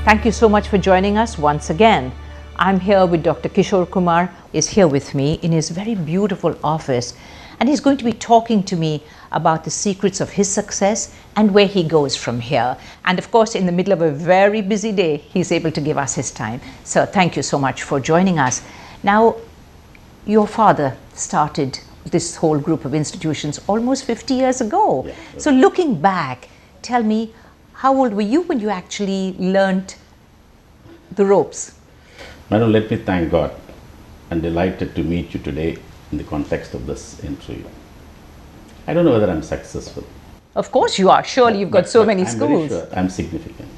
Thank you so much for joining us once again. I'm here with Dr. Kishore Kumar, is here with me in his very beautiful office, and he's going to be talking to me about the secrets of his success and where he goes from here. And of course, in the middle of a very busy day, he's able to give us his time. So thank you so much for joining us. Now, your father started this whole group of institutions almost 50 years ago. Yeah. So looking back, tell me, how old were you when you actually learnt the ropes? Madam, let me thank God and delighted to meet you today in the context of this interview. I don't know whether I'm successful. Of course you are. Surely you've got so many I'm schools. very sure I'm significant.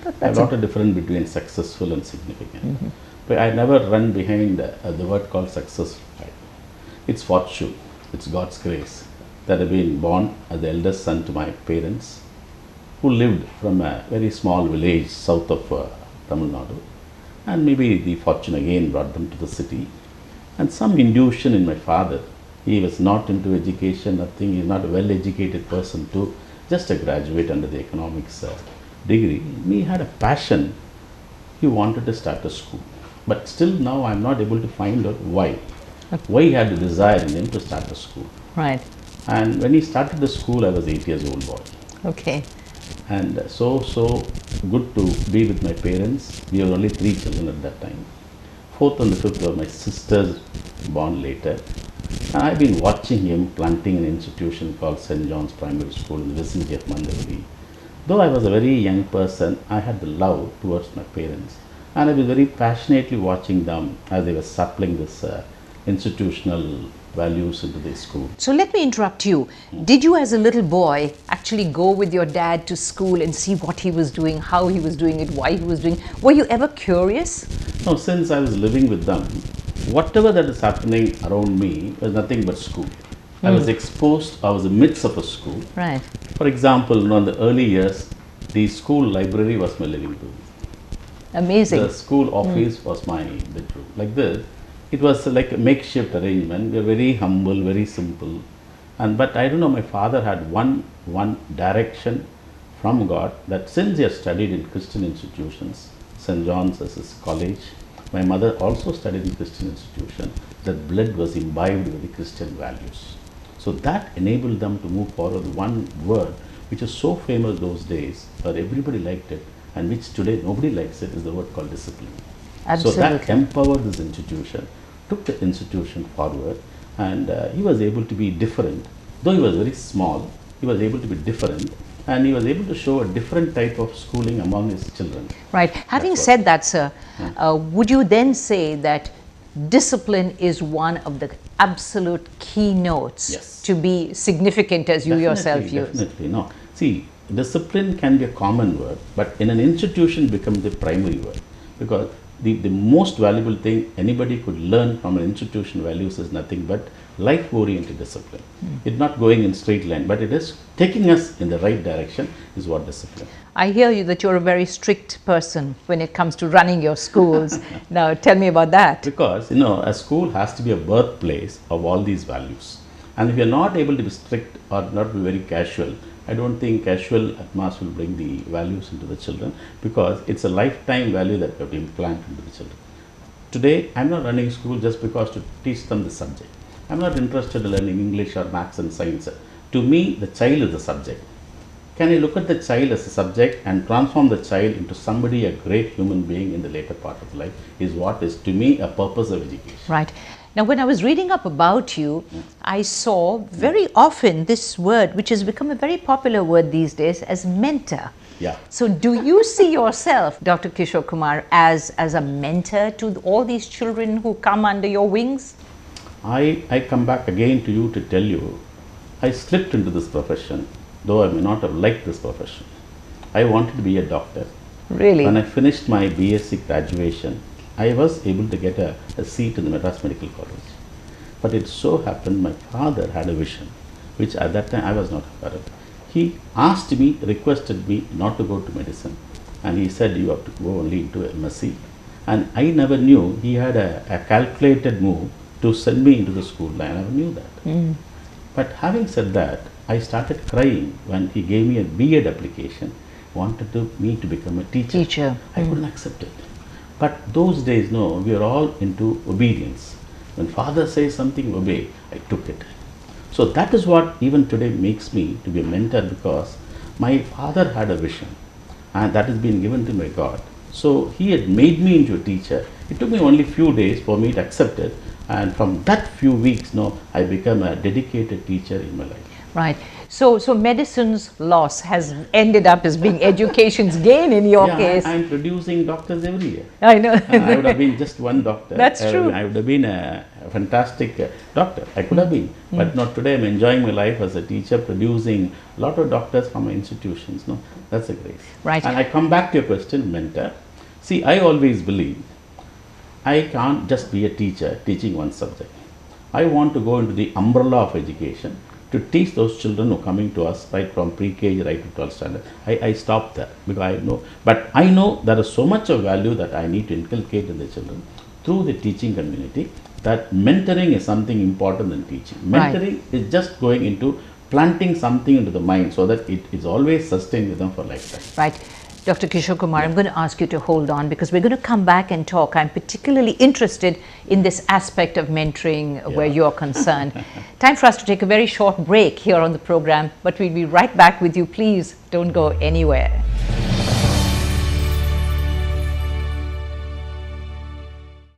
But I've that's got a difference between successful and significant. But I never run behind the word called successful. It's fortune, it's God's grace that I've been born as the eldest son to my parents, who lived from a very small village south of Tamil Nadu. And maybe the fortune again brought them to the city. And some intuition in my father. He was not into education, nothing. He's not a well-educated person too, just a graduate under the economics degree. He had a passion. He wanted to start a school. But still now I'm not able to find out why. Why he had the desire in him to start a school. Right. And when he started the school, I was 8 years old boy. Okay. And so good to be with my parents. We were only 3 children at that time. 4th and the 5th were my sisters, born later. And I've been watching him planting an institution called St. John's Primary School in the vicinity of Mandavali. Though I was a very young person, I had the love towards my parents. And I was very passionately watching them as they were supplying this institutional values into the school. So let me interrupt you. Did you as a little boy actually go with your dad to school and see what he was doing, how he was doing it, why he was doing it? Were you ever curious? No, since I was living with them, whatever that is happening around me was nothing but school. I was exposed, I was in the midst of a school. Right. For example, in the early years, the school library was my living room. Amazing. The school office was my bedroom. Like this, it was like a makeshift arrangement. We were very humble, very simple. But I don't know, my father had one direction from God, that since he had studied in Christian institutions, St. John's as his college, my mother also studied in Christian institution, that blood was imbibed with the Christian values. So that enabled them to move forward. One word which is so famous those days, where everybody liked it, and which today nobody likes it, is the word called discipline. Absolutely. So that empowered this institution, took the institution forward, and he was able to be different. Though he was very small, he was able to be different, and he was able to show a different type of schooling among his children. Right. Having said that, sir, would you then say that discipline is one of the absolute keynotes Yes. to be significant, as you yourself use? Definitely, no. See, discipline can be a common word, but in an institution becomes the primary word, because the most valuable thing anybody could learn from an institution values is nothing but life-oriented discipline. It's not going in straight line, but it is taking us in the right direction is what discipline. I hear you that you're a very strict person when it comes to running your schools. Now, tell me about that. Because, a school has to be a birthplace of all these values. And if you're not able to be strict or not be very casual, I don't think casual atmosphere will bring the values into the children, because it's a lifetime value that we have to implant into the children. Today, I'm not running school just because to teach them the subject. I'm not interested in learning English or maths and science. To me, the child is the subject. Can I look at the child as a subject and transform the child into somebody, a great human being in the later part of life, is what is to me a purpose of education. Right. Now, when I was reading up about you, I saw very often this word, which has become a very popular word these days, as mentor. Yeah. So do you see yourself, Dr. Kishore Kumar, as a mentor to all these children who come under your wings? I come back again to you to tell you, I slipped into this profession, though I may not have liked this profession. I wanted to be a doctor. Really? When I finished my BSc graduation, I was able to get a seat in the Madras Medical College. But it so happened my father had a vision, which at that time I was not aware of. He asked me, requested me not to go to medicine, and he said you have to go only into MSc. And I never knew he had a calculated move to send me into the school line. I never knew that. But having said that, I started crying when he gave me a B.Ed application, wanted me to become a teacher. Teacher. I couldn't accept it. But those days, no, we are all into obedience. When father says something, obey. I took it. So that is what even today makes me to be a mentor, because my father had a vision and that has been given to my God. So he had made me into a teacher. It took me only few days for me to accept it, and from that few weeks, no, I became a dedicated teacher in my life. Right. So medicine's loss has ended up as being education's gain in your case. I'm producing doctors every year. I know. I would have been just one doctor. That's true. I would have been a fantastic doctor. I could have been. But not today. I'm enjoying my life as a teacher, producing a lot of doctors from my institutions. No, that's a grace. Right. And I come back to your question, mentor. See, I always believe I can't just be a teacher teaching one subject. I want to go into the umbrella of education to teach those children who are coming to us right from pre-KG right to 12th standard. I stop there because I know, but I know there is so much of value that I need to inculcate in the children through the teaching community, that mentoring is something important in teaching. Mentoring is just going into planting something into the mind so that it is always sustained with them for lifetime. Right. Dr. Kishore Kumar, I'm going to ask you to hold on because we're going to come back and talk. I'm particularly interested in this aspect of mentoring where you're concerned. Time for us to take a very short break here on the program, but we'll be right back with you. Please don't go anywhere.